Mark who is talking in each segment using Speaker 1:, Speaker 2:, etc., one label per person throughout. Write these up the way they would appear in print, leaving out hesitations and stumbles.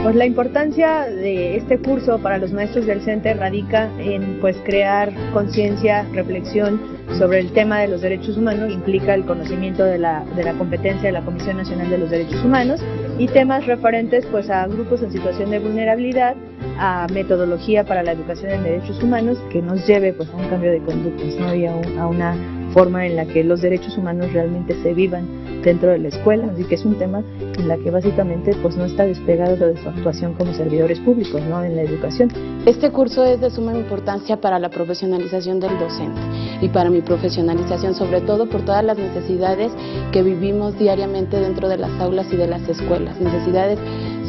Speaker 1: Pues la importancia de este curso para los maestros del CENTE radica en crear conciencia, reflexión sobre el tema de los derechos humanos. Implica el conocimiento de la competencia de la Comisión Nacional de los Derechos Humanos y temas referentes a grupos en situación de vulnerabilidad, a metodología para la educación en derechos humanos que nos lleve a un cambio de conductas, ¿no? Y a una forma en la que los derechos humanos realmente se vivan dentro de la escuela. Así que es un tema en la que básicamente no está despegado de su actuación como servidores públicos, ¿no? En la educación.
Speaker 2: Este curso es de suma importancia para la profesionalización del docente y para mi profesionalización, sobre todo por todas las necesidades que vivimos diariamente dentro de las aulas y de las escuelas, necesidades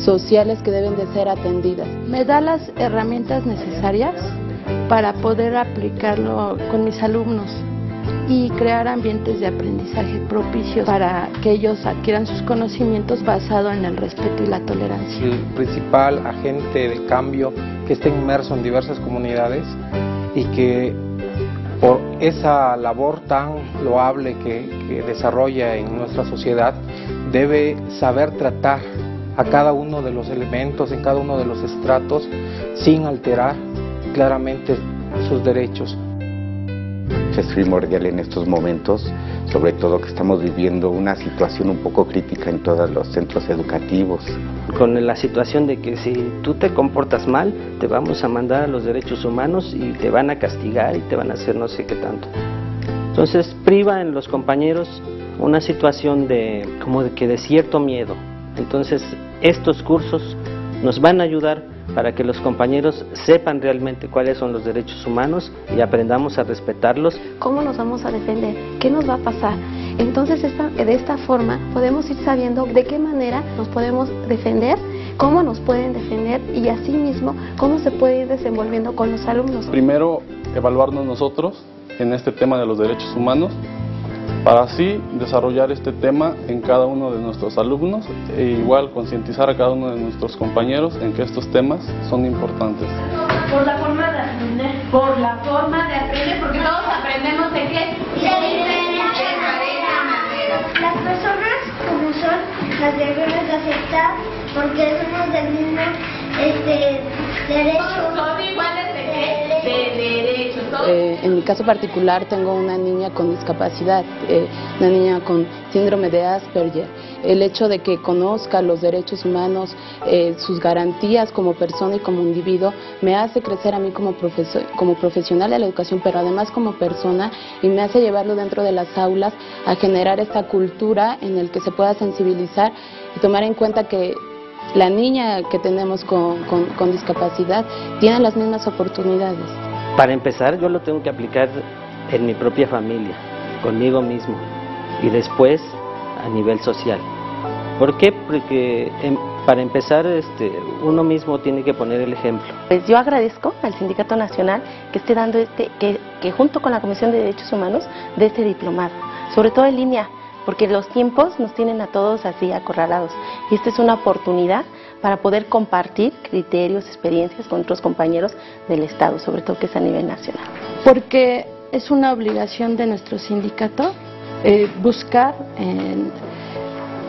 Speaker 2: sociales que deben de ser atendidas.
Speaker 3: Me da las herramientas necesarias para poder aplicarlo con mis alumnos y crear ambientes de aprendizaje propicios para que ellos adquieran sus conocimientos basados en el respeto y la tolerancia.
Speaker 4: El principal agente de cambio que está inmerso en diversas comunidades y que por esa labor tan loable que desarrolla en nuestra sociedad debe saber tratar a cada uno de los elementos, en cada uno de los estratos, sin alterar claramente sus derechos.
Speaker 5: Es primordial en estos momentos, sobre todo que estamos viviendo una situación un poco crítica en todos los centros educativos.
Speaker 6: Con la situación de que si tú te comportas mal, te vamos a mandar a los derechos humanos y te van a castigar y te van a hacer no sé qué tanto. Entonces priva en los compañeros una situación de cierto miedo. Entonces estos cursos nos van a ayudar para que los compañeros sepan realmente cuáles son los derechos humanos y aprendamos a respetarlos.
Speaker 7: ¿Cómo nos vamos a defender? ¿Qué nos va a pasar? Entonces de esta forma podemos ir sabiendo de qué manera nos podemos defender, cómo nos pueden defender y asimismo cómo se puede ir desenvolviendo con los alumnos.
Speaker 8: Primero, evaluarnos nosotros en este tema de los derechos humanos, para así desarrollar este tema en cada uno de nuestros alumnos e igual concientizar a cada uno de nuestros compañeros en que estos temas son importantes.
Speaker 9: Por la forma de aprender. Por la forma de aprender, porque todos aprendemos de qué? De diferentes maneras.
Speaker 10: Las personas como son las debemos de aceptar porque somos del mismo derecho.
Speaker 9: Son iguales de qué? De derechos.
Speaker 2: En mi caso particular tengo una niña con discapacidad, una niña con síndrome de Asperger. El hecho de que conozca los derechos humanos, sus garantías como persona y como individuo, me hace crecer a mí como profesional de la educación, pero además como persona, y me hace llevarlo dentro de las aulas a generar esta cultura en el que se pueda sensibilizar y tomar en cuenta que la niña que tenemos con discapacidad tiene las mismas oportunidades.
Speaker 6: Para empezar, yo lo tengo que aplicar en mi propia familia, conmigo mismo, y después a nivel social. ¿Por qué? Porque para empezar, uno mismo tiene que poner el ejemplo.
Speaker 7: Pues yo agradezco al Sindicato Nacional que esté dando que junto con la Comisión de Derechos Humanos de este diplomado, sobre todo en línea, porque los tiempos nos tienen a todos así acorralados y esta es una oportunidad para poder compartir criterios, experiencias con otros compañeros del Estado, sobre todo que es a nivel nacional.
Speaker 3: Porque es una obligación de nuestro sindicato buscar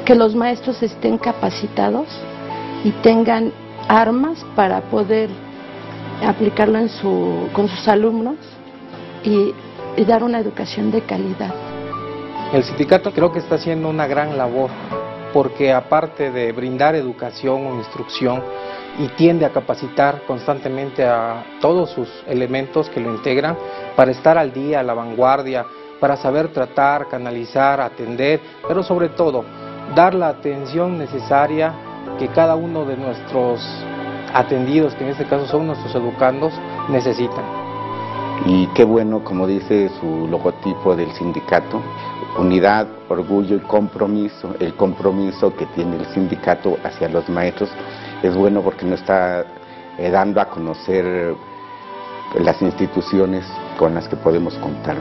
Speaker 3: que los maestros estén capacitados y tengan armas para poder aplicarlo con sus alumnos y dar una educación de calidad.
Speaker 4: El sindicato creo que está haciendo una gran labor, porque aparte de brindar educación o instrucción, y tiende a capacitar constantemente a todos sus elementos que lo integran para estar al día, a la vanguardia, para saber tratar, canalizar, atender, pero sobre todo dar la atención necesaria que cada uno de nuestros atendidos, que en este caso son nuestros educandos, necesitan.
Speaker 5: Y qué bueno, como dice su logotipo del sindicato, unidad, orgullo y compromiso. El compromiso que tiene el sindicato hacia los maestros es bueno porque nos está dando a conocer las instituciones con las que podemos contar.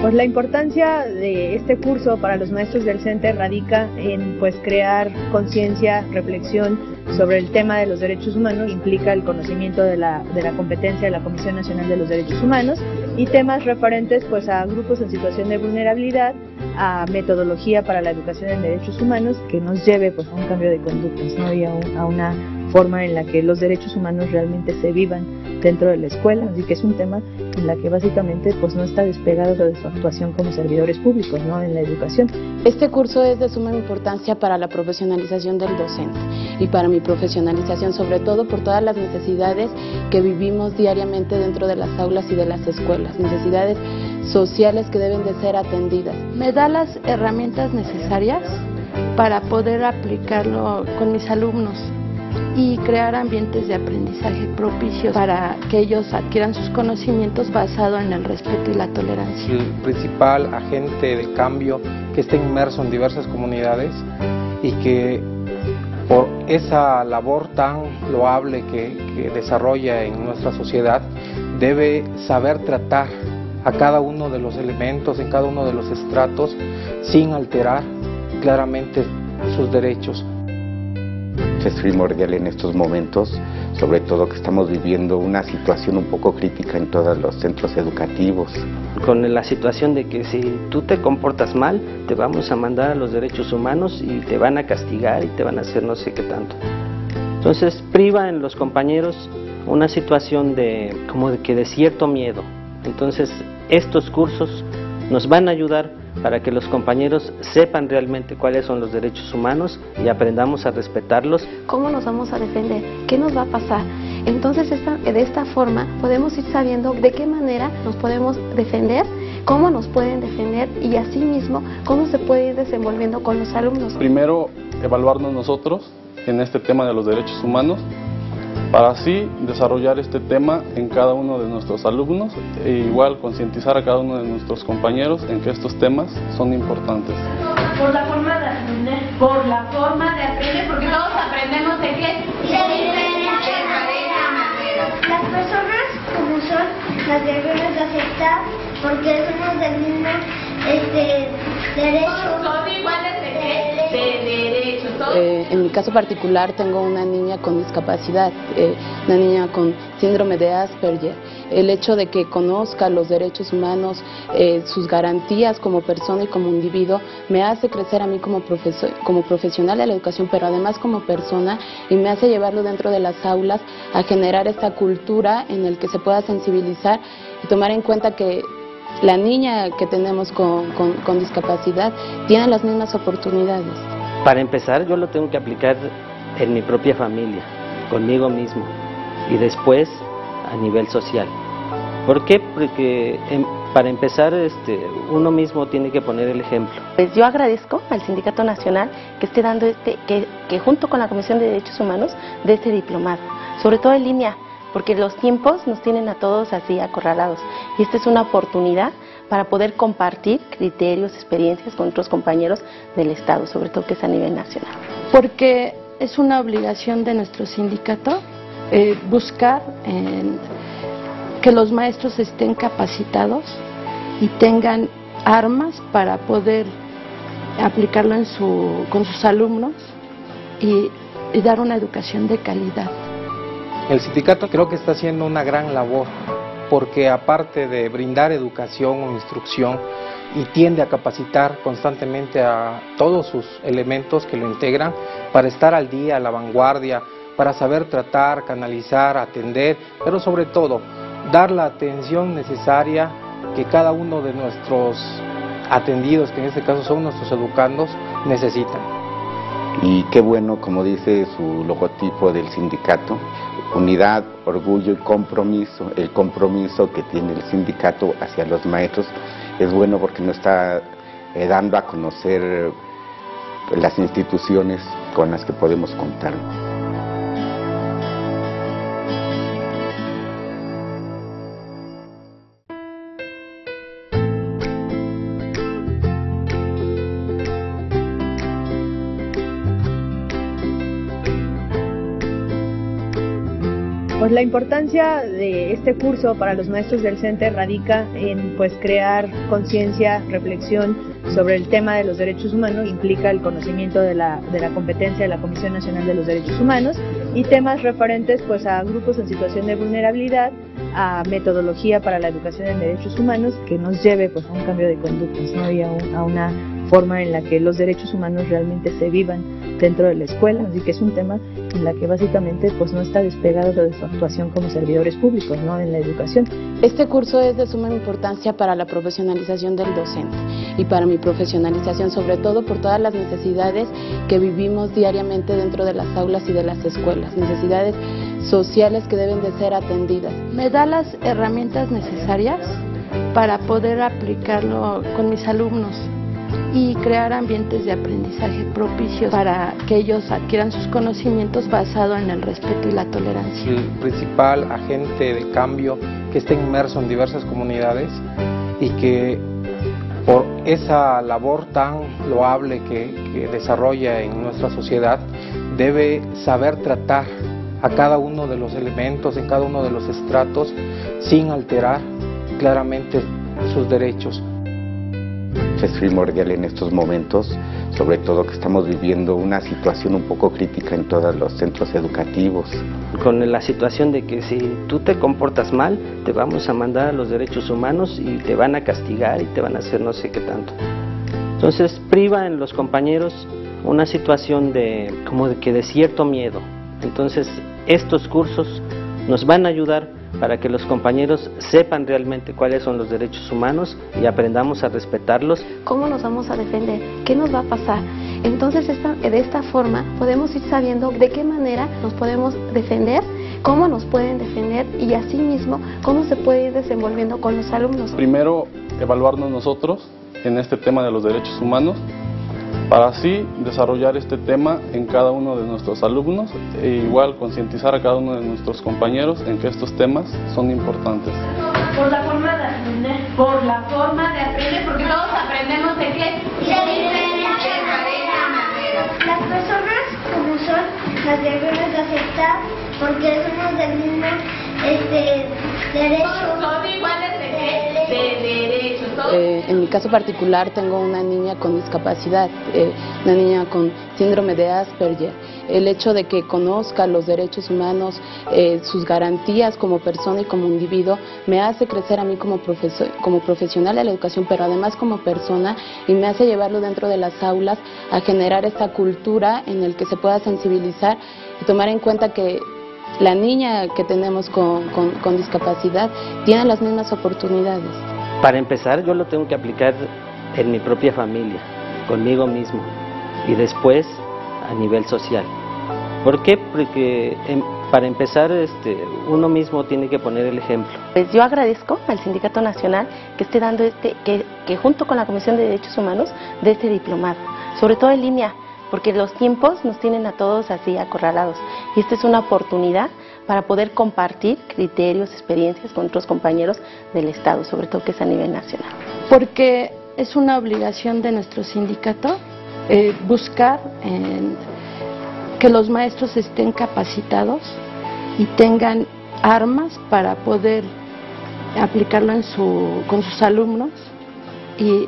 Speaker 1: Pues la importancia de este curso para los maestros del CENTE radica en crear conciencia, reflexión sobre el tema de los derechos humanos, implica el conocimiento de la competencia de la Comisión Nacional de los Derechos Humanos y temas referentes a grupos en situación de vulnerabilidad, a metodología para la educación en derechos humanos que nos lleve a un cambio de conductas, ¿no? Y a una forma en la que los derechos humanos realmente se vivan dentro de la escuela, así que es un tema en la que básicamente no está despegado de su actuación como servidores públicos, ¿no? En la educación.
Speaker 2: Este curso es de suma importancia para la profesionalización del docente y para mi profesionalización, sobre todo por todas las necesidades que vivimos diariamente dentro de las aulas y de las escuelas, necesidades sociales que deben de ser atendidas.
Speaker 3: Me da las herramientas necesarias para poder aplicarlo con mis alumnos y crear ambientes de aprendizaje propicios para que ellos adquieran sus conocimientos basados en el respeto y la tolerancia.
Speaker 4: El principal agente de cambio que está inmerso en diversas comunidades y que por esa labor tan loable que desarrolla en nuestra sociedad debe saber tratar a cada uno de los elementos, en cada uno de los estratos, sin alterar claramente sus derechos.
Speaker 5: Es primordial en estos momentos, sobre todo que estamos viviendo una situación un poco crítica en todos los centros educativos.
Speaker 6: Con la situación de que si tú te comportas mal, te vamos a mandar a los derechos humanos y te van a castigar y te van a hacer no sé qué tanto. Entonces priva en los compañeros una situación de cierto miedo. Entonces estos cursos nos van a ayudar para que los compañeros sepan realmente cuáles son los derechos humanos y aprendamos a respetarlos.
Speaker 7: ¿Cómo nos vamos a defender? ¿Qué nos va a pasar? Entonces de esta forma podemos ir sabiendo de qué manera nos podemos defender, cómo nos pueden defender y asimismo cómo se puede ir desenvolviendo con los alumnos.
Speaker 8: Primero, evaluarnos nosotros en este tema de los derechos humanos, para así desarrollar este tema en cada uno de nuestros alumnos e igual concientizar a cada uno de nuestros compañeros en que estos temas son importantes.
Speaker 9: Por la forma de aprender, porque todos aprendemos de qué. De manera.
Speaker 10: Las personas como son las debemos de aceptar porque somos del mismo derecho.
Speaker 9: Son iguales de qué? De derechos.
Speaker 2: En mi caso particular tengo una niña con discapacidad, una niña con síndrome de Asperger. El hecho de que conozca los derechos humanos, sus garantías como persona y como individuo, me hace crecer a mí como profesional de la educación, pero además como persona, y me hace llevarlo dentro de las aulas a generar esta cultura en el que se pueda sensibilizar y tomar en cuenta que la niña que tenemos con discapacidad tiene las mismas oportunidades.
Speaker 6: Para empezar, yo lo tengo que aplicar en mi propia familia, conmigo mismo, y después a nivel social. ¿Por qué? Porque para empezar, uno mismo tiene que poner el ejemplo.
Speaker 7: Pues yo agradezco al Sindicato Nacional que esté dando que junto con la Comisión de Derechos Humanos de este diplomado, sobre todo en línea, porque los tiempos nos tienen a todos así acorralados y esta es una oportunidad para poder compartir criterios, experiencias con otros compañeros del Estado, sobre todo que es a nivel nacional.
Speaker 3: Porque es una obligación de nuestro sindicato buscar que los maestros estén capacitados y tengan armas para poder aplicarlo con sus alumnos y dar una educación de calidad.
Speaker 4: El sindicato creo que está haciendo una gran labor, porque aparte de brindar educación o instrucción, y tiende a capacitar constantemente a todos sus elementos que lo integran para estar al día, a la vanguardia, para saber tratar, canalizar, atender, pero sobre todo dar la atención necesaria que cada uno de nuestros atendidos, que en este caso son nuestros educandos, necesitan.
Speaker 5: Y qué bueno, como dice su logotipo del sindicato, unidad, orgullo y compromiso. El compromiso que tiene el sindicato hacia los maestros es bueno porque nos está dando a conocer las instituciones con las que podemos contar.
Speaker 1: Pues la importancia de este curso para los maestros del CENTE radica en pues crear conciencia, reflexión sobre el tema de los derechos humanos, implica el conocimiento de la competencia de la Comisión Nacional de los Derechos Humanos y temas referentes pues a grupos en situación de vulnerabilidad, a metodología para la educación en derechos humanos que nos lleve pues a un cambio de conductas, ¿no? Y a una forma en la que los derechos humanos realmente se vivan dentro de la escuela, así que es un tema en la que básicamente pues no está despegado de su actuación como servidores públicos, ¿no? En la educación.
Speaker 2: Este curso es de suma importancia para la profesionalización del docente y para mi profesionalización, sobre todo por todas las necesidades que vivimos diariamente dentro de las aulas y de las escuelas, necesidades sociales que deben de ser atendidas.
Speaker 3: Me da las herramientas necesarias para poder aplicarlo con mis alumnos y crear ambientes de aprendizaje propicios para que ellos adquieran sus conocimientos basados en el respeto y la tolerancia.
Speaker 4: El principal agente de cambio que está inmerso en diversas comunidades y que por esa labor tan loable que desarrolla en nuestra sociedad debe saber tratar a cada uno de los elementos, en cada uno de los estratos, sin alterar claramente sus derechos.
Speaker 5: Es primordial en estos momentos, sobre todo que estamos viviendo una situación un poco crítica en todos los centros educativos.
Speaker 6: Con la situación de que si tú te comportas mal, te vamos a mandar a los derechos humanos y te van a castigar y te van a hacer no sé qué tanto. Entonces priva en los compañeros una situación de cierto miedo. Entonces estos cursos nos van a ayudar para que los compañeros sepan realmente cuáles son los derechos humanos y aprendamos a respetarlos.
Speaker 7: ¿Cómo nos vamos a defender? ¿Qué nos va a pasar? Entonces de esta forma podemos ir sabiendo de qué manera nos podemos defender, cómo nos pueden defender y asimismo cómo se puede ir desenvolviendo con los alumnos.
Speaker 8: Primero, evaluarnos nosotros en este tema de los derechos humanos, para así desarrollar este tema en cada uno de nuestros alumnos e igual concientizar a cada uno de nuestros compañeros en que estos temas son importantes.
Speaker 9: Por la forma de aprender, porque todos aprendemos de qué. De diferentes maneras.
Speaker 10: Las personas como son las debemos de aceptar porque somos del mismo derecho.
Speaker 9: Son iguales de qué? De derechos.
Speaker 2: En mi caso particular tengo una niña con discapacidad, una niña con síndrome de Asperger. El hecho de que conozca los derechos humanos, sus garantías como persona y como individuo, me hace crecer a mí como profesional de la educación, pero además como persona, y me hace llevarlo dentro de las aulas a generar esta cultura en el que se pueda sensibilizar y tomar en cuenta que la niña que tenemos con discapacidad tiene las mismas oportunidades.
Speaker 6: Para empezar, yo lo tengo que aplicar en mi propia familia, conmigo mismo, y después a nivel social. ¿Por qué? Porque para empezar, uno mismo tiene que poner el ejemplo.
Speaker 7: Pues yo agradezco al Sindicato Nacional que esté dando que junto con la Comisión de Derechos Humanos de este diplomado, sobre todo en línea, porque los tiempos nos tienen a todos así acorralados y esta es una oportunidad para poder compartir criterios, experiencias con otros compañeros del Estado, sobre todo que es a nivel nacional.
Speaker 3: Porque es una obligación de nuestro sindicato buscar que los maestros estén capacitados y tengan armas para poder aplicarlo con sus alumnos y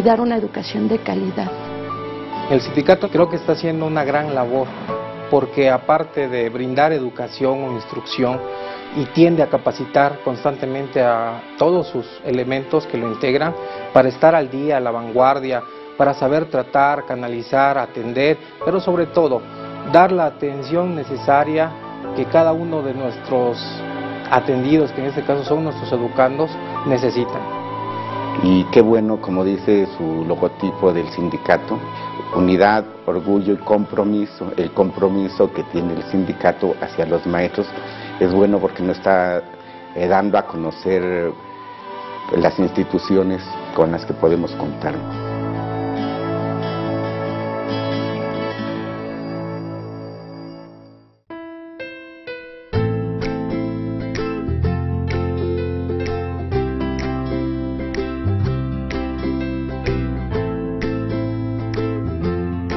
Speaker 3: dar una educación de calidad.
Speaker 4: El sindicato creo que está haciendo una gran labor porque aparte de brindar educación o instrucción y tiende a capacitar constantemente a todos sus elementos que lo integran para estar al día, a la vanguardia, para saber tratar, canalizar, atender, pero sobre todo dar la atención necesaria que cada uno de nuestros atendidos, que en este caso son nuestros educandos, necesitan.
Speaker 5: Y qué bueno, como dice su logotipo del sindicato, unidad, orgullo y compromiso. El compromiso que tiene el sindicato hacia los maestros es bueno porque nos está dando a conocer las instituciones con las que podemos contar.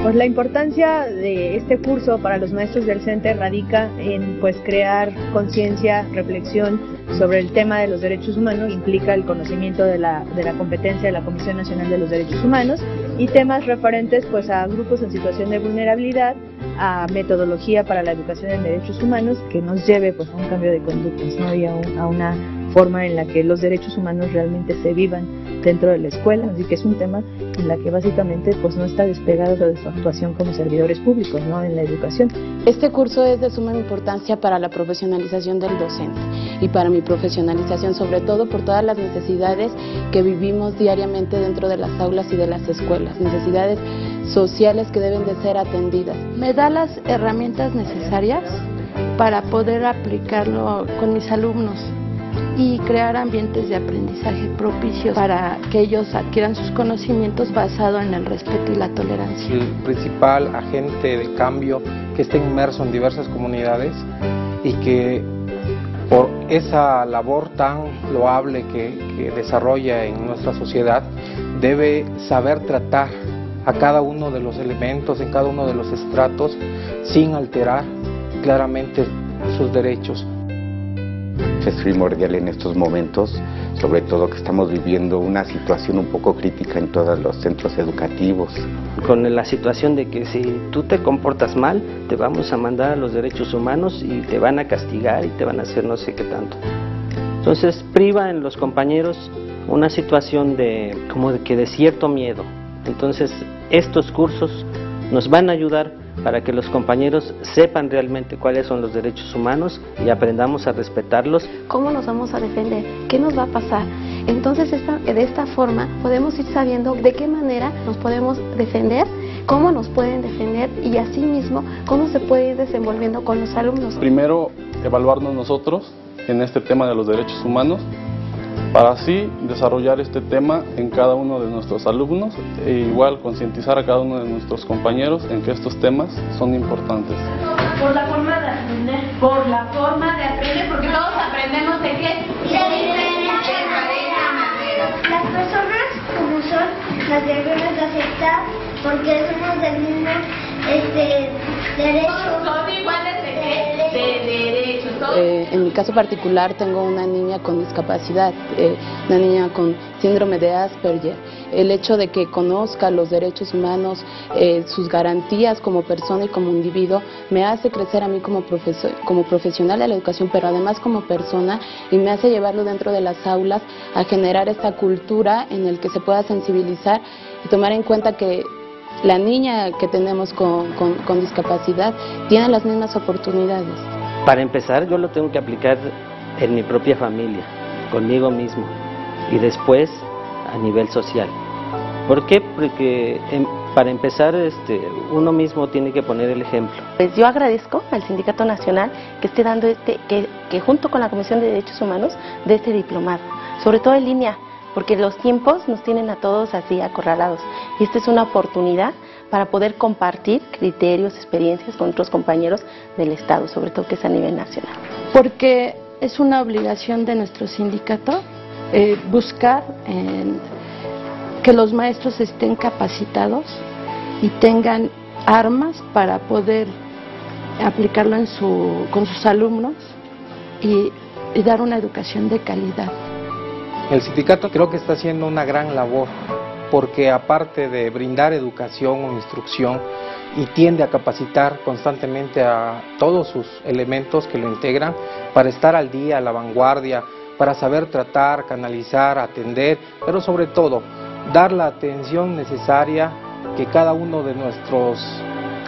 Speaker 1: Pues la importancia de este curso para los maestros del CENTE radica en pues crear conciencia, reflexión sobre el tema de los derechos humanos, implica el conocimiento de la competencia de la Comisión Nacional de los Derechos Humanos y temas referentes pues a grupos en situación de vulnerabilidad, a metodología para la educación en derechos humanos que nos lleve pues a un cambio de conductas, ¿no? Y a una forma en la que los derechos humanos realmente se vivan dentro de la escuela, así que es un tema en la que básicamente pues no está despegado de su actuación como servidores públicos, ¿no? En la educación.
Speaker 2: Este curso es de suma importancia para la profesionalización del docente y para mi profesionalización, sobre todo por todas las necesidades que vivimos diariamente dentro de las aulas y de las escuelas, necesidades sociales que deben de ser atendidas.
Speaker 3: Me da las herramientas necesarias para poder aplicarlo con mis alumnos y crear ambientes de aprendizaje propicios para que ellos adquieran sus conocimientos basados en el respeto y la tolerancia.
Speaker 4: El principal agente de cambio que está inmerso en diversas comunidades y que por esa labor tan loable que desarrolla en nuestra sociedad debe saber tratar a cada uno de los elementos, en cada uno de los estratos, sin alterar claramente sus derechos.
Speaker 5: Es primordial en estos momentos, sobre todo que estamos viviendo una situación un poco crítica en todos los centros educativos.
Speaker 6: Con la situación de que si tú te comportas mal, te vamos a mandar a los derechos humanos y te van a castigar y te van a hacer no sé qué tanto. Entonces priva en los compañeros una situación de cierto miedo. Entonces estos cursos nos van a ayudar para que los compañeros sepan realmente cuáles son los derechos humanos y aprendamos a respetarlos.
Speaker 7: ¿Cómo nos vamos a defender? ¿Qué nos va a pasar? Entonces de esta forma podemos ir sabiendo de qué manera nos podemos defender, cómo nos pueden defender y asimismo cómo se puede ir desenvolviendo con los alumnos.
Speaker 8: Primero, evaluarnos nosotros en este tema de los derechos humanos, para así desarrollar este tema en cada uno de nuestros alumnos e igual concientizar a cada uno de nuestros compañeros en que estos temas son importantes.
Speaker 9: Por la forma de aprender, porque todos aprendemos de qué. De diferentes maneras.
Speaker 10: Las personas como son las debemos de aceptar porque somos del mismo derecho.
Speaker 9: Son iguales de qué? De derechos.
Speaker 2: En mi caso particular tengo una niña con discapacidad, una niña con síndrome de Asperger. El hecho de que conozca los derechos humanos, sus garantías como persona y como individuo, me hace crecer a mí como profesional de la educación, pero además como persona, y me hace llevarlo dentro de las aulas a generar esta cultura en el que se pueda sensibilizar y tomar en cuenta que la niña que tenemos con discapacidad tiene las mismas oportunidades.
Speaker 6: Para empezar, yo lo tengo que aplicar en mi propia familia, conmigo mismo, y después a nivel social. ¿Por qué? Porque para empezar, uno mismo tiene que poner el ejemplo.
Speaker 7: Pues yo agradezco al Sindicato Nacional que esté dando que junto con la Comisión de Derechos Humanos de este diplomado, sobre todo en línea, porque los tiempos nos tienen a todos así acorralados. Y esta es una oportunidad para poder compartir criterios, experiencias con otros compañeros del Estado, sobre todo que es a nivel nacional.
Speaker 3: Porque es una obligación de nuestro sindicato buscar que los maestros estén capacitados y tengan armas para poder aplicarlo con sus alumnos y dar una educación de calidad.
Speaker 4: El sindicato creo que está haciendo una gran labor, porque aparte de brindar educación o instrucción, y tiende a capacitar constantemente a todos sus elementos que lo integran para estar al día, a la vanguardia, para saber tratar, canalizar, atender, pero sobre todo dar la atención necesaria que cada uno de nuestros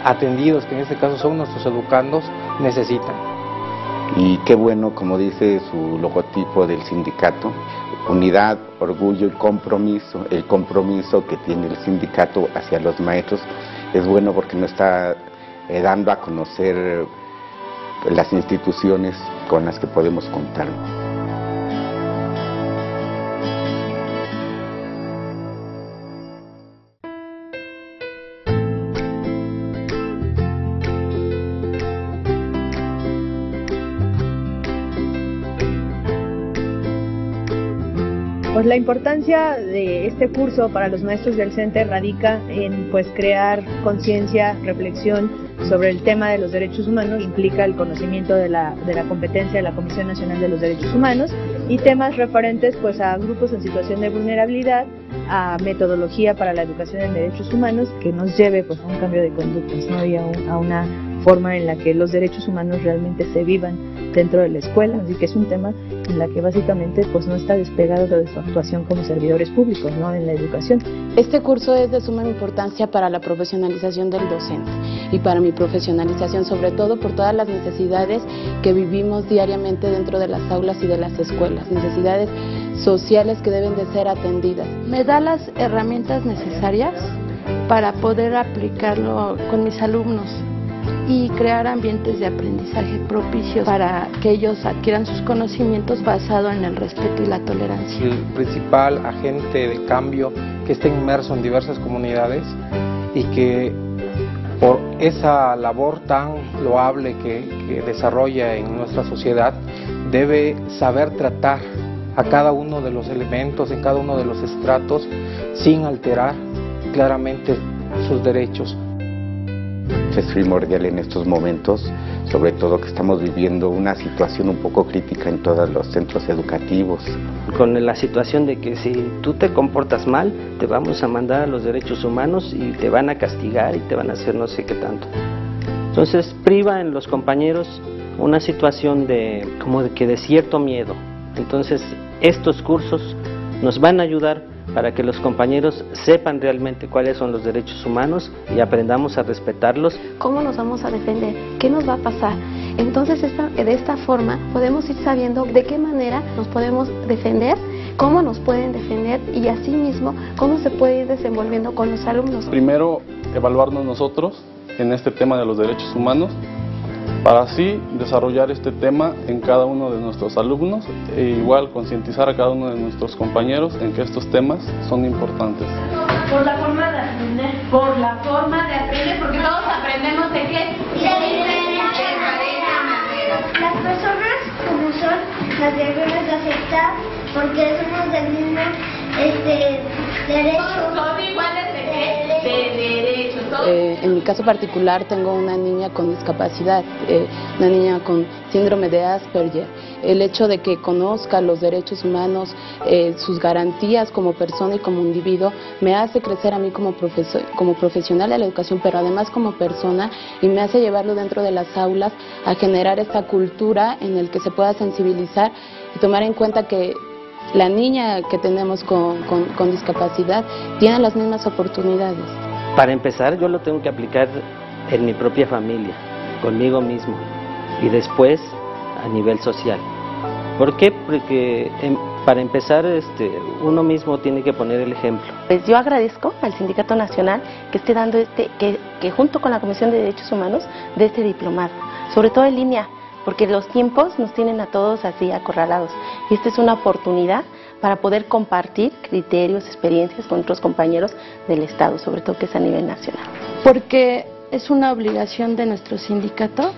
Speaker 4: atendidos, que en este caso son nuestros educandos, necesitan.
Speaker 5: Y qué bueno, como dice su logotipo del sindicato, unidad, orgullo y compromiso. El compromiso que tiene el sindicato hacia los maestros es bueno porque nos está dando a conocer las instituciones con las que podemos contar.
Speaker 1: Pues la importancia de este curso para los maestros del CENTE radica en pues crear conciencia, reflexión sobre el tema de los derechos humanos, implica el conocimiento de la competencia de la Comisión Nacional de los Derechos Humanos y temas referentes pues a grupos en situación de vulnerabilidad, a metodología para la educación en derechos humanos que nos lleve pues a un cambio de conductas, ¿no? Y a una forma en la que los derechos humanos realmente se vivan dentro de la escuela, así que es un tema en la que básicamente pues no está despegado de su actuación como servidores públicos, ¿no? En la educación.
Speaker 2: Este curso es de suma importancia para la profesionalización del docente y para mi profesionalización, sobre todo por todas las necesidades que vivimos diariamente dentro de las aulas y de las escuelas, necesidades sociales que deben de ser atendidas.
Speaker 3: Me da las herramientas necesarias para poder aplicarlo con mis alumnos y crear ambientes de aprendizaje propicios para que ellos adquieran sus conocimientos basado en el respeto y la tolerancia.
Speaker 4: El principal agente de cambio que está inmerso en diversas comunidades y que por esa labor tan loable que desarrolla en nuestra sociedad debe saber tratar a cada uno de los elementos, en cada uno de los estratos, sin alterar claramente sus derechos.
Speaker 5: Es primordial en estos momentos, sobre todo que estamos viviendo una situación un poco crítica en todos los centros educativos.
Speaker 6: Con la situación de que si tú te comportas mal, te vamos a mandar a los derechos humanos y te van a castigar y te van a hacer no sé qué tanto. Entonces priva en los compañeros una situación de cierto miedo. Entonces estos cursos nos van a ayudar para que los compañeros sepan realmente cuáles son los derechos humanos y aprendamos a respetarlos.
Speaker 7: ¿Cómo nos vamos a defender? ¿Qué nos va a pasar? Entonces de esta forma podemos ir sabiendo de qué manera nos podemos defender, cómo nos pueden defender y asimismo cómo se puede ir desenvolviendo con los alumnos.
Speaker 8: Primero, evaluarnos nosotros en este tema de los derechos humanos, para así desarrollar este tema en cada uno de nuestros alumnos e igual concientizar a cada uno de nuestros compañeros en que estos temas son importantes.
Speaker 9: Por la forma de aprender, porque todos aprendemos de qué? De diferentes maneras.
Speaker 10: Las personas como son las debemos de aceptar porque somos del mismo derecho.
Speaker 9: ¿Son iguales de qué? De derechos.
Speaker 2: En mi caso particular tengo una niña con discapacidad, una niña con síndrome de Asperger. El hecho de que conozca los derechos humanos, sus garantías como persona y como individuo, me hace crecer a mí como profesional de la educación, pero además como persona, y me hace llevarlo dentro de las aulas a generar esta cultura en el que se pueda sensibilizar y tomar en cuenta que la niña que tenemos con discapacidad tiene las mismas oportunidades.
Speaker 6: Para empezar, yo lo tengo que aplicar en mi propia familia, conmigo mismo, y después a nivel social. ¿Por qué? Porque para empezar, uno mismo tiene que poner el ejemplo.
Speaker 7: Pues yo agradezco al Sindicato Nacional que esté dando que junto con la Comisión de Derechos Humanos de este diplomado, sobre todo en línea, porque los tiempos nos tienen a todos así acorralados. Y esta es una oportunidad para poder compartir criterios, experiencias con otros compañeros del Estado, sobre todo que es a nivel nacional.
Speaker 3: Porque es una obligación de nuestro sindicato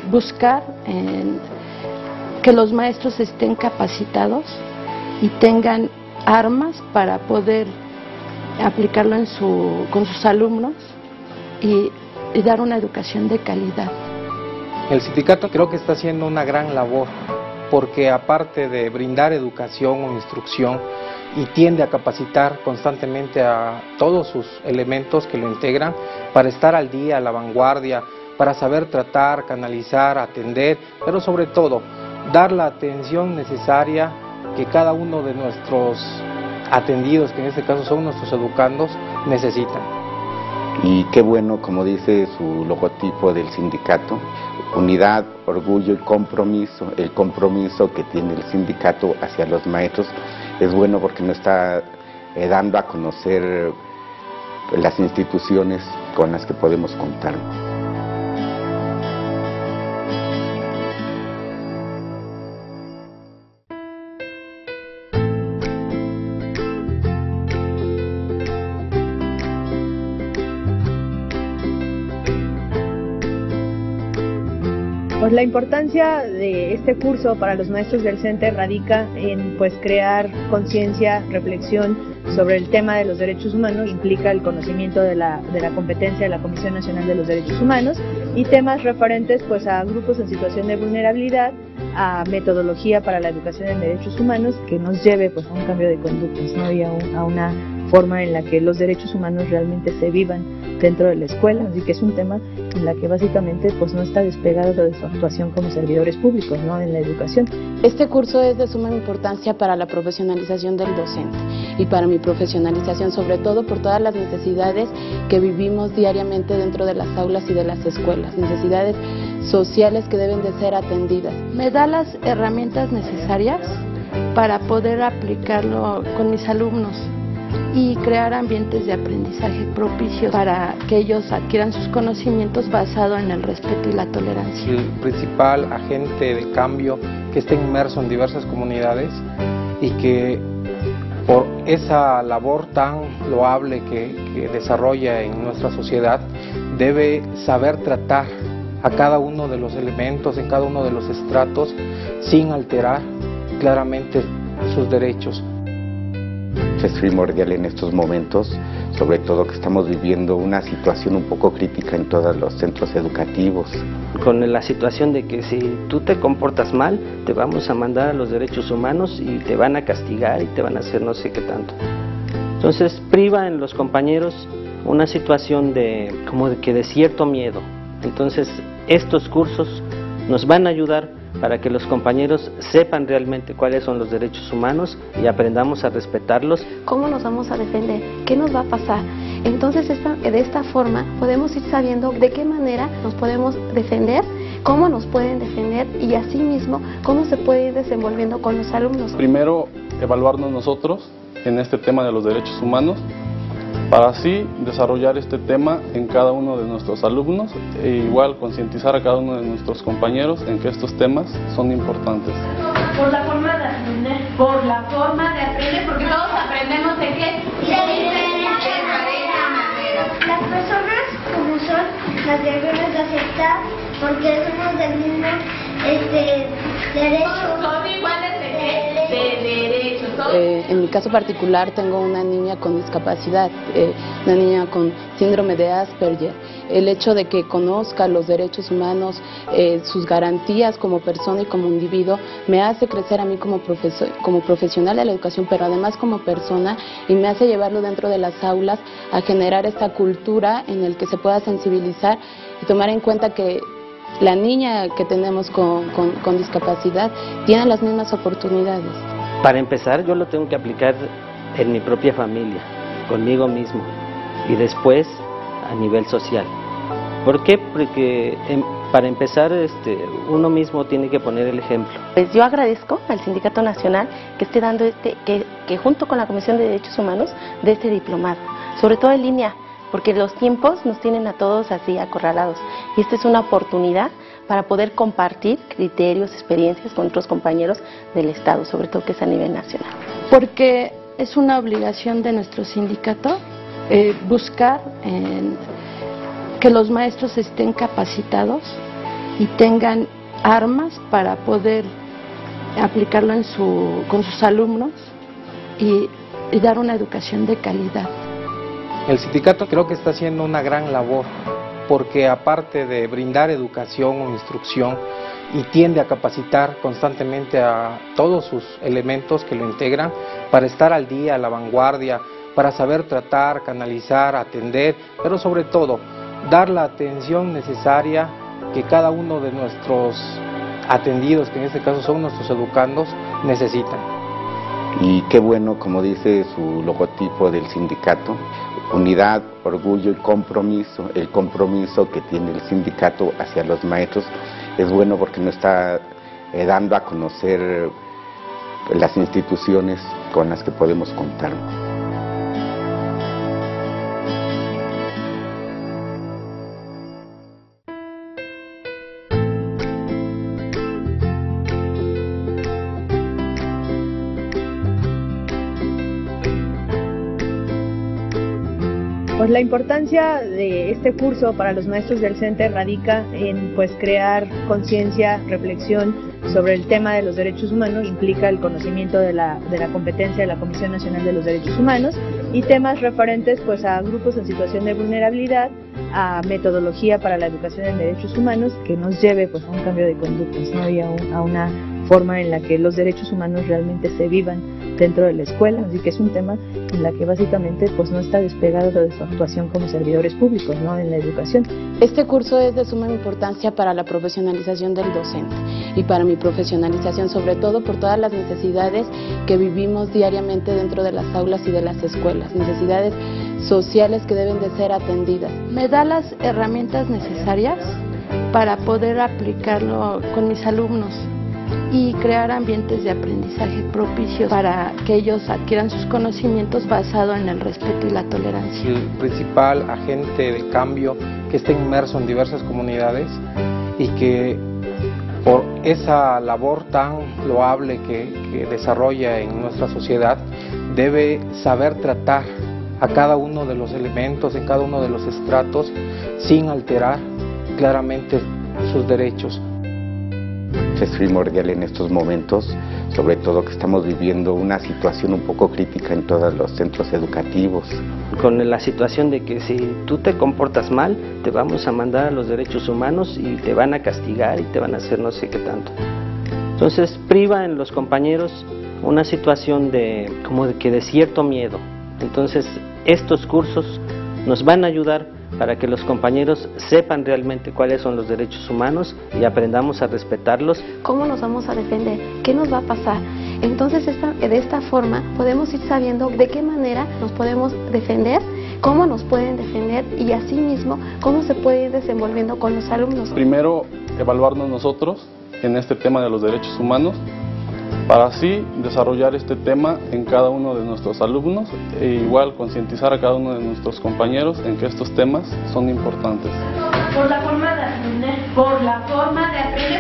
Speaker 3: buscar que los maestros estén capacitados y tengan armas para poder aplicarlo con sus alumnos y dar una educación de calidad.
Speaker 4: El sindicato creo que está haciendo una gran labor, porque aparte de brindar educación o instrucción, y tiende a capacitar constantemente a todos sus elementos que lo integran para estar al día, a la vanguardia, para saber tratar, canalizar, atender, pero sobre todo dar la atención necesaria que cada uno de nuestros atendidos, que en este caso son nuestros educandos, necesitan.
Speaker 5: Y qué bueno, como dice su logotipo del sindicato, unidad, orgullo y compromiso. El compromiso que tiene el sindicato hacia los maestros es bueno porque nos está dando a conocer las instituciones con las que podemos contar.
Speaker 1: Pues la importancia de este curso para los maestros del CENTE radica en crear conciencia, reflexión sobre el tema de los derechos humanos, implica el conocimiento de la competencia de la Comisión Nacional de los Derechos Humanos y temas referentes a grupos en situación de vulnerabilidad, a metodología para la educación en derechos humanos que nos lleve a un cambio de conductas, ¿no? Y a una forma en la que los derechos humanos realmente se vivan dentro de la escuela, así que es un tema en la que básicamente no está despegado de su actuación como servidores públicos, ¿no? En la educación.
Speaker 2: Este curso es de suma importancia para la profesionalización del docente y para mi profesionalización, sobre todo por todas las necesidades que vivimos diariamente dentro de las aulas y de las escuelas, necesidades sociales que deben de ser atendidas.
Speaker 3: Me da las herramientas necesarias para poder aplicarlo con mis alumnos y crear ambientes de aprendizaje propicios para que ellos adquieran sus conocimientos basado en el respeto y la tolerancia.
Speaker 4: El principal agente de cambio que está inmerso en diversas comunidades y que por esa labor tan loable que desarrolla en nuestra sociedad debe saber tratar a cada uno de los elementos, en cada uno de los estratos, sin alterar claramente sus derechos.
Speaker 5: Es primordial en estos momentos, sobre todo que estamos viviendo una situación un poco crítica en todos los centros educativos.
Speaker 6: Con la situación de que si tú te comportas mal, te vamos a mandar a los derechos humanos y te van a castigar y te van a hacer no sé qué tanto. Entonces priva en los compañeros una situación de cierto miedo. Entonces estos cursos nos van a ayudar para que los compañeros sepan realmente cuáles son los derechos humanos y aprendamos a respetarlos.
Speaker 7: ¿Cómo nos vamos a defender? ¿Qué nos va a pasar? Entonces de esta forma podemos ir sabiendo de qué manera nos podemos defender, cómo nos pueden defender y asimismo cómo se puede ir desenvolviendo con los alumnos.
Speaker 8: Primero, evaluarnos nosotros en este tema de los derechos humanos, para así desarrollar este tema en cada uno de nuestros alumnos e igual concientizar a cada uno de nuestros compañeros en que estos temas son importantes.
Speaker 9: Por la forma de aprender, porque todos aprendemos de qué? De diferentes maneras.
Speaker 10: Las personas como son las debemos de aceptar porque somos del mismo derecho.
Speaker 9: Son iguales de qué? De derechos.
Speaker 2: En mi caso particular tengo una niña con discapacidad, una niña con síndrome de Asperger. El hecho de que conozca los derechos humanos, sus garantías como persona y como individuo, me hace crecer a mí como profesional de la educación, pero además como persona, y me hace llevarlo dentro de las aulas a generar esta cultura en el que se pueda sensibilizar y tomar en cuenta que la niña que tenemos con discapacidad tiene las mismas oportunidades.
Speaker 6: Para empezar, yo lo tengo que aplicar en mi propia familia, conmigo mismo, y después a nivel social. ¿Por qué? Porque para empezar, uno mismo tiene que poner el ejemplo.
Speaker 7: Pues yo agradezco al Sindicato Nacional que esté dando que junto con la Comisión de Derechos Humanos de este diplomado, sobre todo en línea, porque los tiempos nos tienen a todos así acorralados y esta es una oportunidad para poder compartir criterios, experiencias con otros compañeros del Estado, sobre todo que es a nivel nacional.
Speaker 3: Porque es una obligación de nuestro sindicato buscar que los maestros estén capacitados y tengan armas para poder aplicarlo con sus alumnos y dar una educación de calidad.
Speaker 4: El sindicato creo que está haciendo una gran labor, porque aparte de brindar educación o instrucción y tiende a capacitar constantemente a todos sus elementos que lo integran para estar al día, a la vanguardia, para saber tratar, canalizar, atender, pero sobre todo dar la atención necesaria que cada uno de nuestros atendidos, que en este caso son nuestros educandos, necesitan.
Speaker 5: Y qué bueno, como dice su logotipo del sindicato, unidad, orgullo y compromiso. El compromiso que tiene el sindicato hacia los maestros es bueno porque nos está dando a conocer las instituciones con las que podemos contar.
Speaker 1: Pues la importancia de este curso para los maestros del CENTE radica en pues crear conciencia, reflexión sobre el tema de los derechos humanos, implica el conocimiento de la competencia de la Comisión Nacional de los Derechos Humanos y temas referentes pues a grupos en situación de vulnerabilidad, a metodología para la educación en derechos humanos que nos lleve pues a un cambio de conductas, ¿no? Y a una forma en la que los derechos humanos realmente se vivan dentro de la escuela, así que es un tema en la que básicamente pues no está despegado de su actuación como servidores públicos, ¿no? En la educación.
Speaker 2: Este curso es de suma importancia para la profesionalización del docente y para mi profesionalización, sobre todo por todas las necesidades que vivimos diariamente dentro de las aulas y de las escuelas, necesidades sociales que deben de ser atendidas.
Speaker 3: Me da las herramientas necesarias para poder aplicarlo con mis alumnos y crear ambientes de aprendizaje propicios para que ellos adquieran sus conocimientos basados en el respeto y la tolerancia.
Speaker 4: El principal agente de cambio que está inmerso en diversas comunidades y que por esa labor tan loable que desarrolla en nuestra sociedad debe saber tratar a cada uno de los elementos, en cada uno de los estratos, sin alterar claramente sus derechos.
Speaker 5: Es primordial en estos momentos, sobre todo que estamos viviendo una situación un poco crítica en todos los centros educativos.
Speaker 6: Con la situación de que si tú te comportas mal, te vamos a mandar a los derechos humanos y te van a castigar y te van a hacer no sé qué tanto. Entonces priva en los compañeros una situación de cierto miedo. Entonces estos cursos nos van a ayudar para que los compañeros sepan realmente cuáles son los derechos humanos y aprendamos a respetarlos.
Speaker 7: ¿Cómo nos vamos a defender? ¿Qué nos va a pasar? Entonces de esta forma podemos ir sabiendo de qué manera nos podemos defender, cómo nos pueden defender y asimismo cómo se puede ir desenvolviendo con los alumnos.
Speaker 8: Primero, evaluarnos nosotros en este tema de los derechos humanos, para así desarrollar este tema en cada uno de nuestros alumnos e igual concientizar a cada uno de nuestros compañeros en que estos temas son importantes.
Speaker 9: Por la forma de aprender,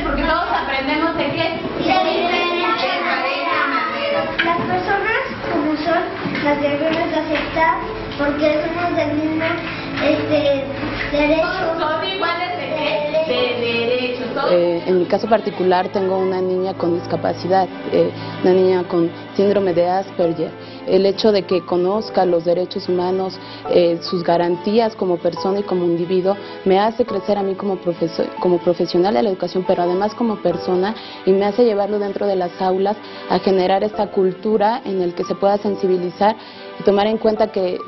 Speaker 9: porque todos aprendemos de qué. De diferentes maneras.
Speaker 10: Las personas como son las debemos de aceptar porque somos del mismo derecho.
Speaker 9: Son iguales de qué? De derechos.
Speaker 2: En mi caso particular tengo una niña con discapacidad, una niña con síndrome de Asperger. El hecho de que conozca los derechos humanos, sus garantías como persona y como individuo, me hace crecer a mí como profesional de la educación, pero además como persona, y me hace llevarlo dentro de las aulas a generar esta cultura en el que se pueda sensibilizar y tomar en cuenta que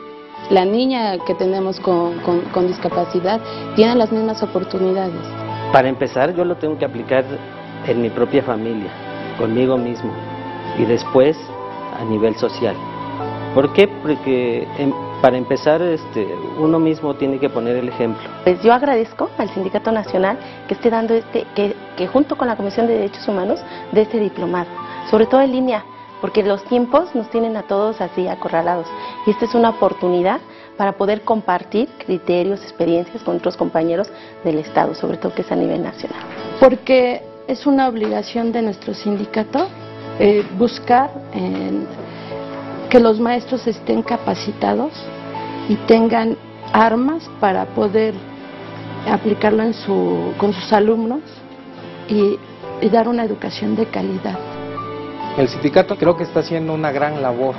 Speaker 2: la niña que tenemos con discapacidad tiene las mismas oportunidades.
Speaker 6: Para empezar, yo lo tengo que aplicar en mi propia familia, conmigo mismo, y después a nivel social. ¿Por qué? Porque para empezar, uno mismo tiene que poner el ejemplo.
Speaker 7: Pues yo agradezco al Sindicato Nacional que esté dando que junto con la Comisión de Derechos Humanos de este diplomado, sobre todo en línea, porque los tiempos nos tienen a todos así acorralados y esta es una oportunidad para poder compartir criterios, experiencias con otros compañeros del Estado, sobre todo que es a nivel nacional.
Speaker 3: Porque es una obligación de nuestro sindicato buscar que los maestros estén capacitados y tengan armas para poder aplicarlo con sus alumnos y dar una educación de calidad.
Speaker 4: El sindicato creo que está haciendo una gran labor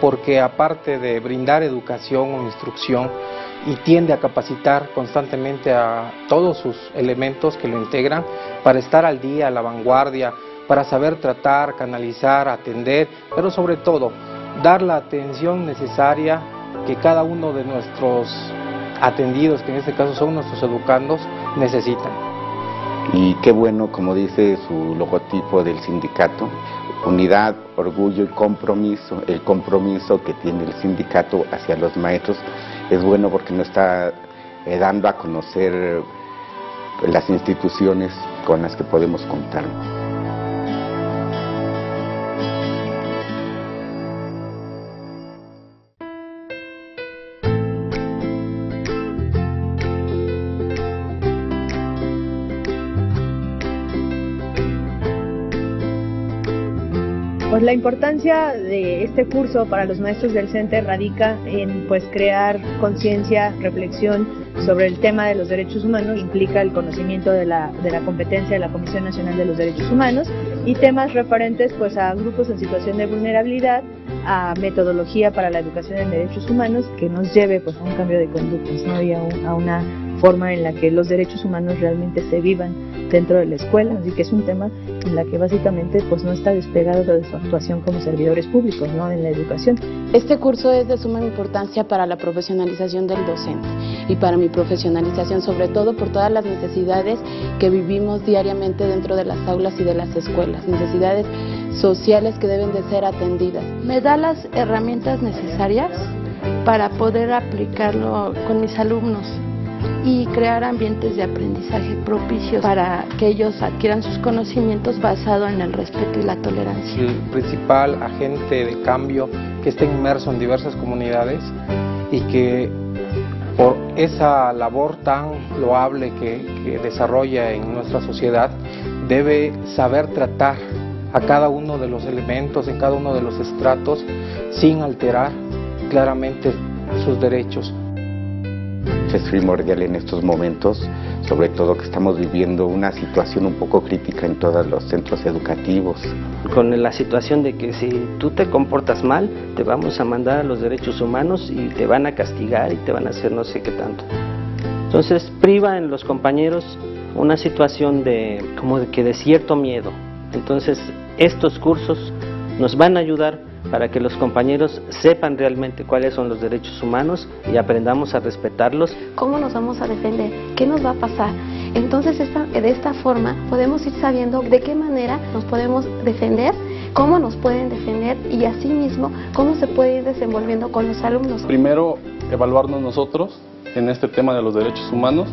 Speaker 4: porque aparte de brindar educación o instrucción y tiende a capacitar constantemente a todos sus elementos que lo integran para estar al día, a la vanguardia, para saber tratar, canalizar, atender, pero sobre todo dar la atención necesaria que cada uno de nuestros atendidos, que en este caso son nuestros educandos, necesitan.
Speaker 5: Y qué bueno, como dice su logotipo del sindicato, unidad, orgullo y compromiso. El compromiso que tiene el sindicato hacia los maestros es bueno porque nos está dando a conocer las instituciones con las que podemos contar.
Speaker 1: Pues la importancia de este curso para los maestros del CENTE radica en crear conciencia, reflexión sobre el tema de los derechos humanos, implica el conocimiento de la competencia de la Comisión Nacional de los Derechos Humanos y temas referentes a grupos en situación de vulnerabilidad, a metodología para la educación en derechos humanos que nos lleve a un cambio de conductas, ¿no? Y a una forma en la que los derechos humanos realmente se vivan dentro de la escuela, así que es un tema en la que básicamente no está despegado de su actuación como servidores públicos, ¿no? En la educación.
Speaker 2: Este curso es de suma importancia para la profesionalización del docente y para mi profesionalización, sobre todo por todas las necesidades que vivimos diariamente dentro de las aulas y de las escuelas, necesidades sociales que deben de ser atendidas.
Speaker 3: Me da las herramientas necesarias para poder aplicarlo con mis alumnos y crear ambientes de aprendizaje propicios para que ellos adquieran sus conocimientos basados en el respeto y la tolerancia.
Speaker 4: El principal agente de cambio que está inmerso en diversas comunidades y que por esa labor tan loable que desarrolla en nuestra sociedad debe saber tratar a cada uno de los elementos, en cada uno de los estratos, sin alterar claramente sus derechos.
Speaker 5: Es primordial en estos momentos, sobre todo que estamos viviendo una situación un poco crítica en todos los centros educativos.
Speaker 6: Con la situación de que si tú te comportas mal, te vamos a mandar a los derechos humanos y te van a castigar y te van a hacer no sé qué tanto. Entonces priva en los compañeros una situación de cierto miedo. Entonces estos cursos nos van a ayudar para que los compañeros sepan realmente cuáles son los derechos humanos y aprendamos a respetarlos.
Speaker 7: ¿Cómo nos vamos a defender? ¿Qué nos va a pasar? Entonces de esta forma podemos ir sabiendo de qué manera nos podemos defender, cómo nos pueden defender y asimismo cómo se puede ir desenvolviendo con los alumnos.
Speaker 8: Primero, evaluarnos nosotros en este tema de los derechos humanos,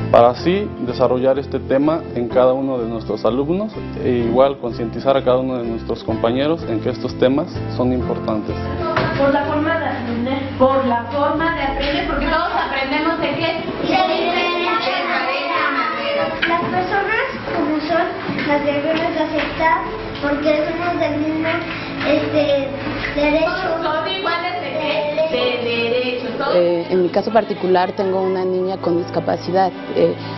Speaker 8: para así desarrollar este tema en cada uno de nuestros alumnos e igual concientizar a cada uno de nuestros compañeros en que estos temas son importantes.
Speaker 9: Por la forma de aprender, porque todos aprendemos de qué. De diferentes maneras.
Speaker 10: Las personas como son las debemos de aceptar porque somos del mismo derecho.
Speaker 9: Son iguales de qué? De derechos.
Speaker 2: En mi caso particular tengo una niña con discapacidad,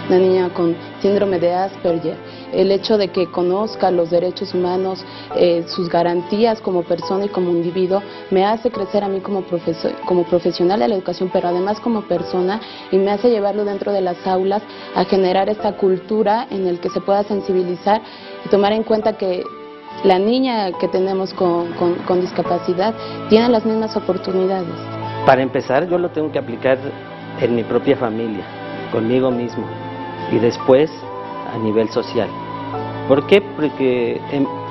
Speaker 2: una niña con síndrome de Asperger. El hecho de que conozca los derechos humanos, sus garantías como persona y como individuo, me hace crecer a mí como profesional de la educación, pero además como persona, y me hace llevarlo dentro de las aulas a generar esta cultura en el que se pueda sensibilizar y tomar en cuenta que la niña que tenemos con discapacidad tiene las mismas oportunidades.
Speaker 6: Para empezar, yo lo tengo que aplicar en mi propia familia, conmigo mismo, y después a nivel social. ¿Por qué? Porque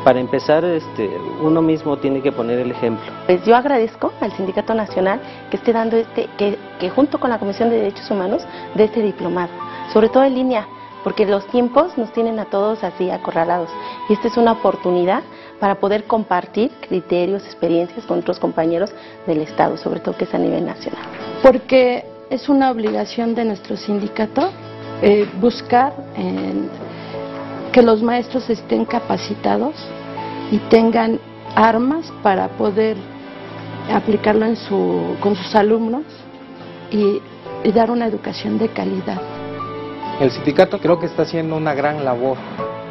Speaker 6: para empezar, uno mismo tiene que poner el ejemplo.
Speaker 7: Pues yo agradezco al Sindicato Nacional que esté dando que junto con la Comisión de Derechos Humanos de este diplomado, sobre todo en línea, porque los tiempos nos tienen a todos así acorralados y esta es una oportunidad para poder compartir criterios, experiencias con otros compañeros del Estado, sobre todo que es a nivel nacional.
Speaker 3: Porque es una obligación de nuestro sindicato buscar que los maestros estén capacitados y tengan armas para poder aplicarlo con sus alumnos y dar una educación de calidad.
Speaker 4: El sindicato creo que está haciendo una gran labor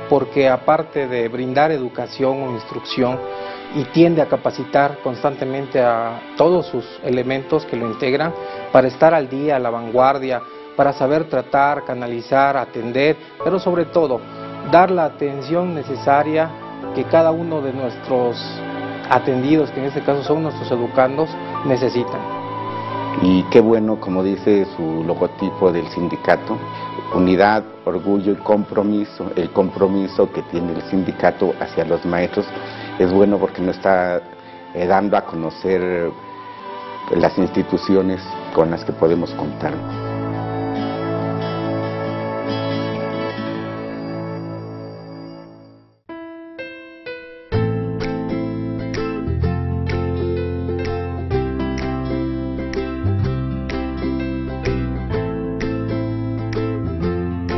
Speaker 4: porque aparte de brindar educación o instrucción y tiende a capacitar constantemente a todos sus elementos que lo integran para estar al día, a la vanguardia, para saber tratar, canalizar, atender, pero sobre todo dar la atención necesaria que cada uno de nuestros atendidos, que en este caso son nuestros educandos, necesitan.
Speaker 5: Y qué bueno, como dice su logotipo del sindicato, unidad, orgullo y compromiso. El compromiso que tiene el sindicato hacia los maestros es bueno porque nos está dando a conocer las instituciones con las que podemos contar.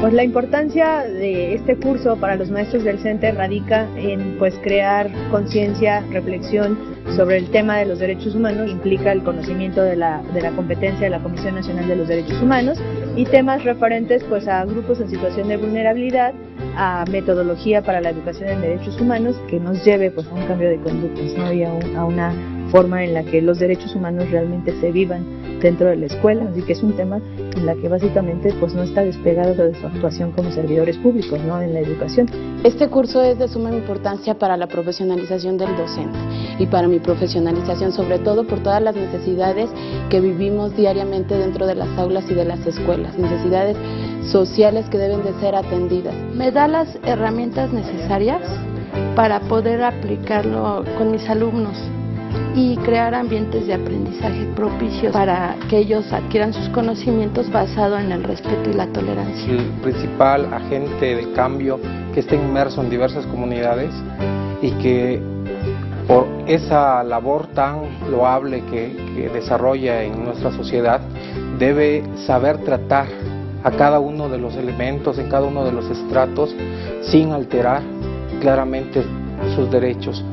Speaker 1: Pues la importancia de este curso para los maestros del CENTE radica en crear conciencia, reflexión sobre el tema de los derechos humanos, implica el conocimiento de la competencia de la Comisión Nacional de los Derechos Humanos y temas referentes a grupos en situación de vulnerabilidad, a metodología para la educación en derechos humanos que nos lleve a un cambio de conductas, ¿no? Y a una forma en la que los derechos humanos realmente se vivan dentro de la escuela, así que es un tema en la que básicamente no está despegado de su actuación como servidores públicos, ¿no? En la educación.
Speaker 2: Este curso es de suma importancia para la profesionalización del docente y para mi profesionalización, sobre todo por todas las necesidades que vivimos diariamente dentro de las aulas y de las escuelas, necesidades sociales que deben de ser atendidas.
Speaker 3: Me da las herramientas necesarias para poder aplicarlo con mis alumnos y crear ambientes de aprendizaje propicios para que ellos adquieran sus conocimientos basado en el respeto y la tolerancia.
Speaker 4: El principal agente de cambio que está inmerso en diversas comunidades y que por esa labor tan loable que desarrolla en nuestra sociedad debe saber tratar a cada uno de los elementos, en cada uno de los estratos, sin alterar claramente sus derechos.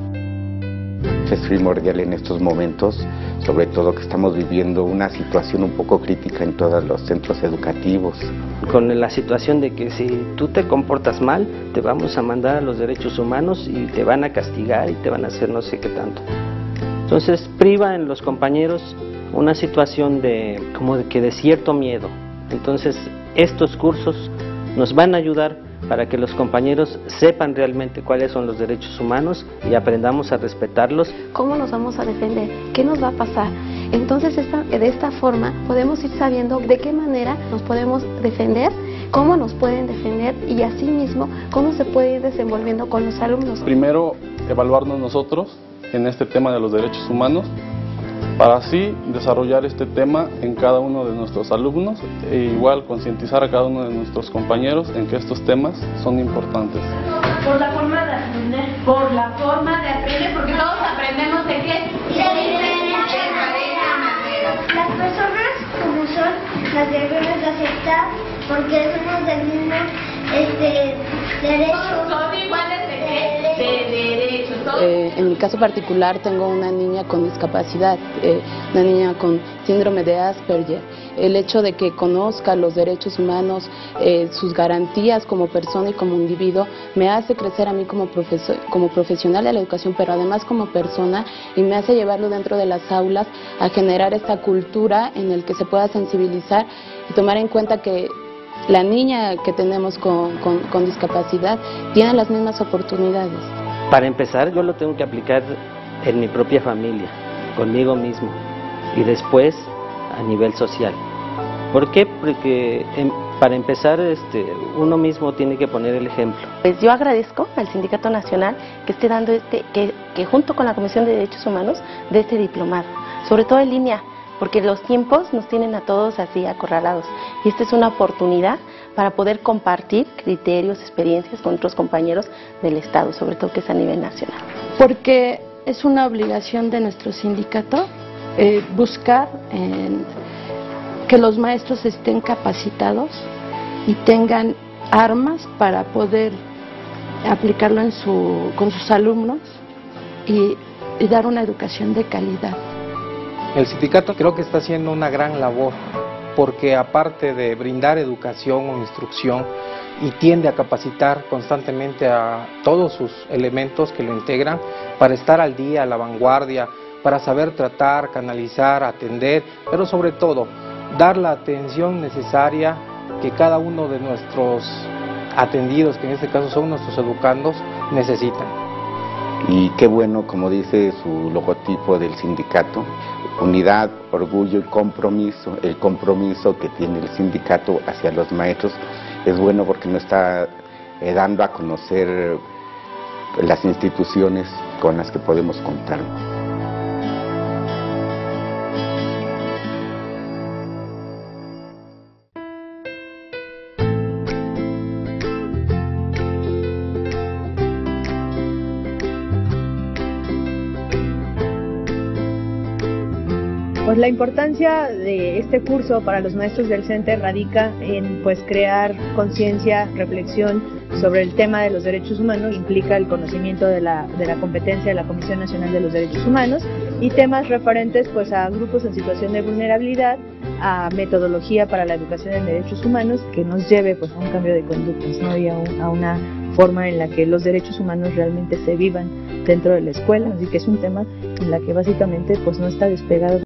Speaker 5: Es primordial en estos momentos, sobre todo que estamos viviendo una situación un poco crítica en todos los centros educativos.
Speaker 6: Con la situación de que si tú te comportas mal, te vamos a mandar a los derechos humanos y te van a castigar y te van a hacer no sé qué tanto. Entonces priva en los compañeros una situación de cierto miedo. Entonces estos cursos nos van a ayudar para que los compañeros sepan realmente cuáles son los derechos humanos y aprendamos a respetarlos.
Speaker 7: ¿Cómo nos vamos a defender? ¿Qué nos va a pasar? Entonces de esta forma podemos ir sabiendo de qué manera nos podemos defender, cómo nos pueden defender y asimismo cómo se puede ir desenvolviendo con los alumnos.
Speaker 8: Primero, evaluarnos nosotros en este tema de los derechos humanos, para así desarrollar este tema en cada uno de nuestros alumnos e igual concientizar a cada uno de nuestros compañeros en que estos temas son importantes.
Speaker 9: Por la forma de aprender, porque todos aprendemos de qué? De diferentes maneras.
Speaker 10: Las personas como son las debemos de aceptar porque somos del mismo derecho.
Speaker 9: Son iguales de qué? De derechos.
Speaker 2: En mi caso particular tengo una niña con discapacidad, una niña con síndrome de Asperger. El hecho de que conozca los derechos humanos, sus garantías como persona y como individuo, me hace crecer a mí como profesional de la educación, pero además como persona, y me hace llevarlo dentro de las aulas a generar esta cultura en el que se pueda sensibilizar y tomar en cuenta que la niña que tenemos con discapacidad tiene las mismas oportunidades.
Speaker 6: Para empezar, yo lo tengo que aplicar en mi propia familia, conmigo mismo, y después a nivel social. ¿Por qué? Porque para empezar, uno mismo tiene que poner el ejemplo.
Speaker 7: Pues yo agradezco al Sindicato Nacional que esté dando que junto con la Comisión de Derechos Humanos de este diplomado, sobre todo en línea, porque los tiempos nos tienen a todos así acorralados y esta es una oportunidad para poder compartir criterios, experiencias con otros compañeros del Estado, sobre todo que es a nivel nacional.
Speaker 3: Porque es una obligación de nuestro sindicato buscar que los maestros estén capacitados y tengan armas para poder aplicarlo con sus alumnos y dar una educación de calidad.
Speaker 4: El sindicato creo que está haciendo una gran labor porque aparte de brindar educación o instrucción y tiende a capacitar constantemente a todos sus elementos que lo integran para estar al día, a la vanguardia, para saber tratar, canalizar, atender, pero sobre todo dar la atención necesaria que cada uno de nuestros atendidos, que en este caso son nuestros educandos, necesitan.
Speaker 5: Y qué bueno, como dice su logotipo del sindicato, unidad, orgullo y compromiso. El compromiso que tiene el sindicato hacia los maestros es bueno porque nos está dando a conocer las instituciones con las que podemos contar.
Speaker 1: Pues la importancia de este curso para los maestros del CENTE radica en pues crear conciencia, reflexión sobre el tema de los derechos humanos, implica el conocimiento de la competencia de la Comisión Nacional de los Derechos Humanos y temas referentes pues a grupos en situación de vulnerabilidad, a metodología para la educación en derechos humanos que nos lleve pues a un cambio de conductas, ¿no? Y a una forma en la que los derechos humanos realmente se vivan dentro de la escuela, así que es un tema en la que básicamente pues no está despegado.